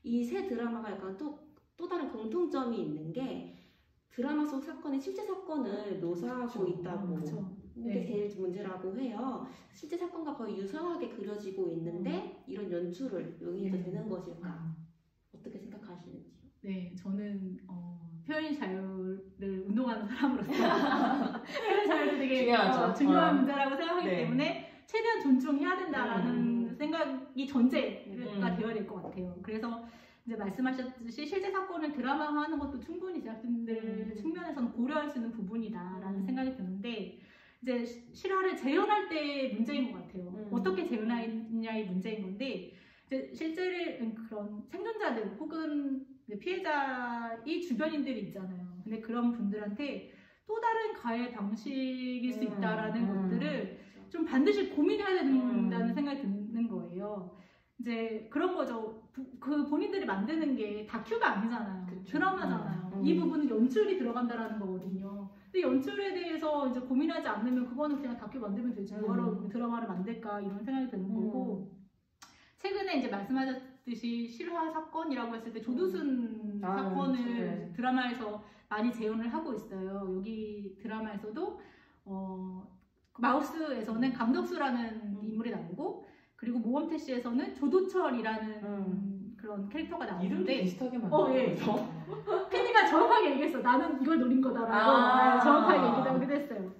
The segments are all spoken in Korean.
이 세 드라마가 약간 또 다른 공통점이 있는 게 드라마 속 사건이 실제 사건을 묘사하고 있다고 게 제일 문제라고 해요. 실제 사건과 거의 유사하게 그려지고 있는데 이런 연출을 용인해도 되는 것일까? 어떻게 생각하시는지요? 네, 저는 표현 자유를 운동하는 사람으로서 표현 자유도 되게 중요한 문제라고 생각하기 때문에 최대한 존중해야 된다라는 생각이 전제가 되어야 될 것 같아요. 그래서 이제 말씀하셨듯이 실제 사건을 드라마화하는 것도 충분히 제작진들 측면에서는 고려할 수 있는 부분이다라는 생각이 드는데 이제 실화를 재현할 때 문제인 것 같아요. 어떻게 재현하느냐의 문제인 건데 이제 실제를 그런 생존자들 혹은 피해자의 주변인들이 있잖아요. 근데 그런 분들한테 또 다른 가해 방식일 수 있다라는 것들을 좀 반드시 고민해야 된다는 생각이 드는 거예요. 이제 그런 거죠. 그 본인들이 만드는 게 다큐가 아니잖아요. 드라마잖아요. 이 부분은 연출이 들어간다라는 거거든요. 근데 연출에 대해서 이제 고민하지 않으면 그거는 그냥 다큐 만들면 되지. 뭐하러 드라마를 만들까 이런 생각이 드는 거고. 최근에 이제 말씀하셨듯이 실화 사건이라고 했을 때 조두순 사건을 드라마에서 많이 재현을 하고 있어요. 여기 드라마에서도 마우스에서는 강덕수라는 인물이 나오고 그리고 모범택시에서는 조도철이라는 그런 캐릭터가 나오는데 이름도 비슷하게 만들었죠. PD가 정확하게 얘기했어. 나는 이걸 노린 거다라고 정확하게 얘기하기도 했어요.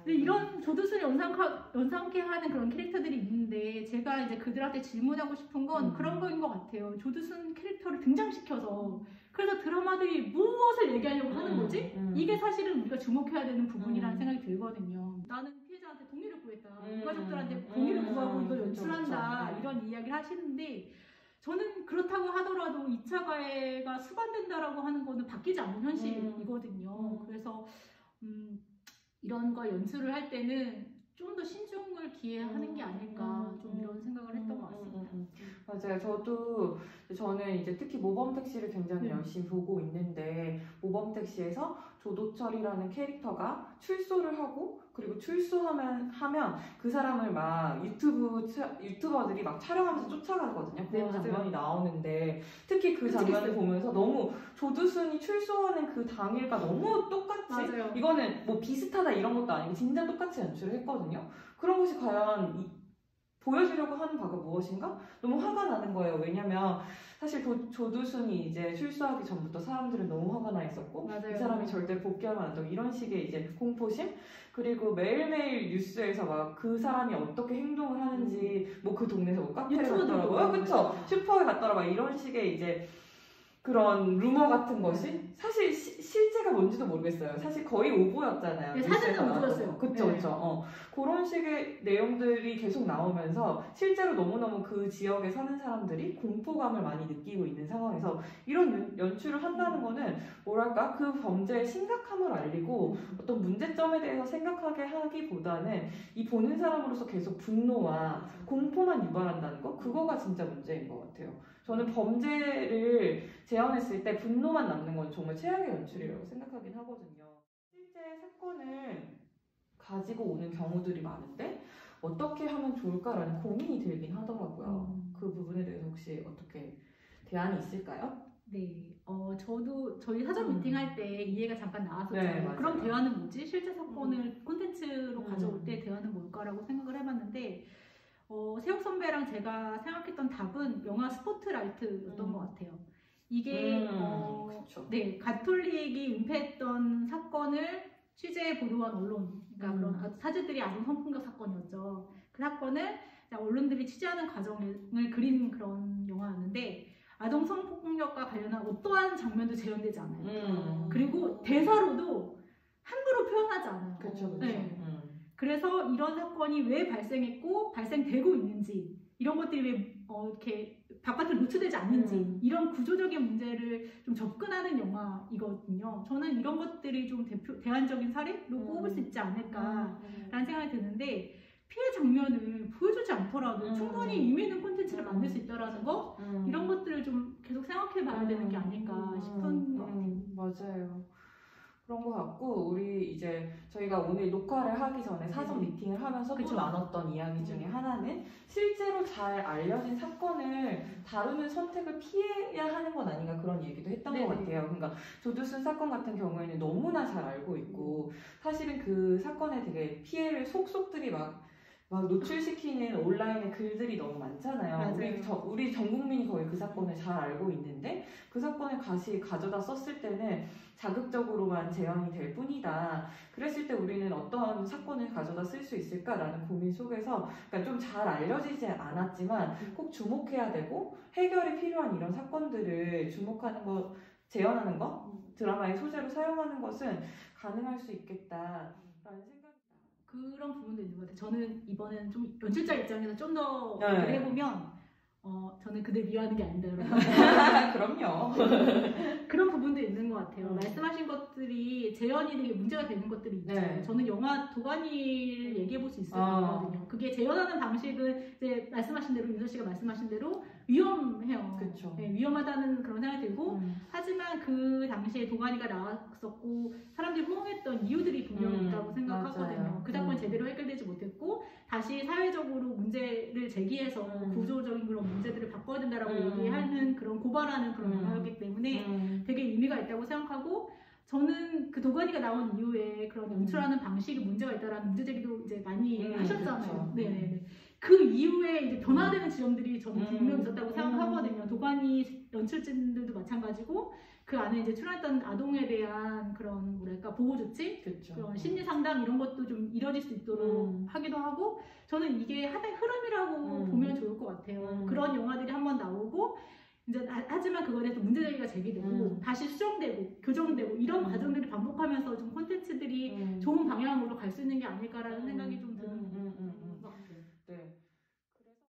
근데 이런 조두순을 연상케 하는 그런 캐릭터들이 있는데 제가 이제 그들한테 질문하고 싶은 건 그런 거인 것 같아요. 조두순 캐릭터를 등장시켜서 그래서 드라마들이 무엇을 얘기하려고 하는 거지? 이게 사실은 우리가 주목해야 되는 부분이라는 생각이 들거든요. 나는 피해자한테 동의를 구했다. 유가족들한테 동의를 구하고 이걸 연출한다. 이런 이야기를 하시는데 저는 그렇다고 하더라도 2차 가해가 수반된다라고 하는 거는 바뀌지 않는 현실이거든요. 그래서 이런 거 연출을 할 때는 좀 더 신중을 기해하는 게 아닐까 좀 이런 생각을 했던 것 같습니다. 맞아요. 저는 이제 특히 모범택시를 굉장히 열심히 보고 있는데 모범택시에서 조도철이라는 캐릭터가 출소를 하고 그리고 출소하면 그 사람을 막 유튜버들이 막 촬영하면서 쫓아가거든요. 그런 장면이 나오는데 특히 그 장면을 보면서 너무 조두순이 출소하는 그 당일과 너무 똑같이 이거는 뭐 비슷하다 이런 것도 아니고 진짜 똑같이 연출을 했거든요. 그런 것이 과연 보여주려고 하는 바가 무엇인가? 너무 화가 나는 거예요. 왜냐면 사실 조두순이 이제 출소하기 전부터 사람들은 너무 화가 나 있었고 이 사람이 절대 복귀하면 안 되고 이런 식의 이제 공포심 그리고 매일매일 뉴스에서 막 그 사람이 어떻게 행동을 하는지 뭐 그 동네에서 뭐 카페를 갔더라고요. 그쵸? 슈퍼에 갔더라 막 이런 식의 이제 그런 루머 같은 것이 사실 실제가 뭔지도 모르겠어요. 사실 거의 오보였잖아요. 네, 사진은 오보였어요. 그쵸. 그런 식의 내용들이 계속 나오면서 실제로 너무너무 그 지역에 사는 사람들이 공포감을 많이 느끼고 있는 상황에서 이런 연출을 한다는 거는 뭐랄까 그 범죄의 심각함을 알리고 어떤 문제점에 대해서 생각하게 하기보다는 이 보는 사람으로서 계속 분노와 공포만 유발한다는 거 그거가 진짜 문제인 것 같아요. 저는 범죄를 재현했을 때 분노만 남는 건 정말 최악의 연출이라고 생각하긴 하거든요. 실제 사건을 가지고 오는 경우들이 많은데 어떻게 하면 좋을까라는 고민이 들긴 하더라고요. 그 부분에 대해서 혹시 어떻게 대안이 있을까요? 네, 저도 저희 사전 미팅할 때 이해가 잠깐 나왔었잖아요. 그럼 대화는 뭐지? 실제 사건을 콘텐츠로 가져올 때 대화는 뭘까라고 생각을 해봤는데 세욱 선배랑 제가 생각했던 답은 영화 스포트라이트였던 것 같아요. 이게 가톨릭이 은폐했던 사건을 취재 보도한 언론, 그러니까 그런 사제들이 아동 성폭력 사건이었죠. 그 사건을 언론들이 취재하는 과정을 그린 그런 영화였는데 아동 성폭력과 관련한 어떠한 장면도 재현되지 않아요. 그리고 대사로도 함부로 표현하지 않아요. 그렇죠. 그래서 이런 사건이 왜 발생했고 발생되고 있는지 이런 것들이 왜 이렇게 바깥으로 노출되지 않는지 이런 구조적인 문제를 좀 접근하는 영화이거든요. 저는 이런 것들이 좀 대안적인 사례로 꼽을 수 있지 않을까라는 생각이 드는데 피해 장면을 보여주지 않더라도 충분히 의미 있는 콘텐츠를 만들 수 있다라는 거 이런 것들을 좀 계속 생각해 봐야 되는 게 아닐까 싶은 것 같아요. 맞아요. 그런 것 같고, 우리 이제 저희가 오늘 녹화를 하기 전에 사전 미팅을 하면서 또 그쵸. 나눴던 이야기 중에 하나는 실제로 잘 알려진 사건을 다루는 선택을 피해야 하는 건 아닌가 그런 얘기도 했던 것 같아요. 그러니까 조두순 사건 같은 경우에는 너무나 잘 알고 있고 사실은 그 사건에 되게 피해를 속속들이 막 노출시키는 온라인의 글들이 너무 많잖아요. 우리 전 국민이 거의 그 사건을 잘 알고 있는데 그 사건을 다시 가져다 썼을 때는 자극적으로만 재현이 될 뿐이다. 그랬을 때 우리는 어떤 사건을 가져다 쓸 수 있을까라는 고민 속에서 그러니까 좀 잘 알려지지 않았지만 꼭 주목해야 되고 해결이 필요한 이런 사건들을 주목하는 것, 재현하는 것, 드라마의 소재로 사용하는 것은 가능할 수 있겠다라는 생각이 그런 부분도 있는 것 같아요. 저는 이번엔 좀 연출자 입장에서 좀 더 네. 해보면 저는 그들 미워하는 게 아니다 여러분. 그럼요. 그런 부분도 있는 것 같아요. 음. 말씀하신 것들이 재현이 되게 문제가 되는 것들이 있죠. 네. 저는 영화 도가니를 얘기해 볼 수 있을 것 같거든요. 그게 재현하는 방식은 이제 말씀하신 대로 윤서 씨가 말씀하신 대로 위험해요. 그쵸. 네, 위험하다는 그런 생각이 들고 하지만 그 당시에 도가니가 나왔었고 사람들이 호응했던 이유들이 분명히 있다고 생각하거든요. 맞아요. 그 사건이 제대로 해결되지 못했고 다시 사회적으로 문제를 제기해서 구조적인 그런 문제들을 바꿔야 된다라고 얘기하는 그런 고발하는 그런 영화였기 때문에 되게 의미가 있다고 생각하고 저는 그 도가니가 나온 이후에 그런 연출하는 방식이 문제가 있다라는 문제 제기도 이제 많이 하셨잖아요. 그렇죠. 네네네. 그 이후에 이제 변화되는 지점들이 저는 분명히 있었다고 생각하거든요. 도가니 연출진들도 마찬가지고 그 안에 이제 출연했던 아동에 대한 그런 뭐랄까 보호 조치, 그쵸. 그런 심리 상담 이런 것도 좀 이뤄질 수 있도록 하기도 하고 저는 이게 하나의 흐름이라고 보면 좋을 것 같아요. 그런 영화들이 한번 나오고 이제 하지만 그거에 대해서 문제 제기가 제기되고 다시 수정되고 교정되고 이런 과정들을 반복하면서 좀 콘텐츠들이 좋은 방향으로 갈 수 있는 게 아닐까라는 생각이 좀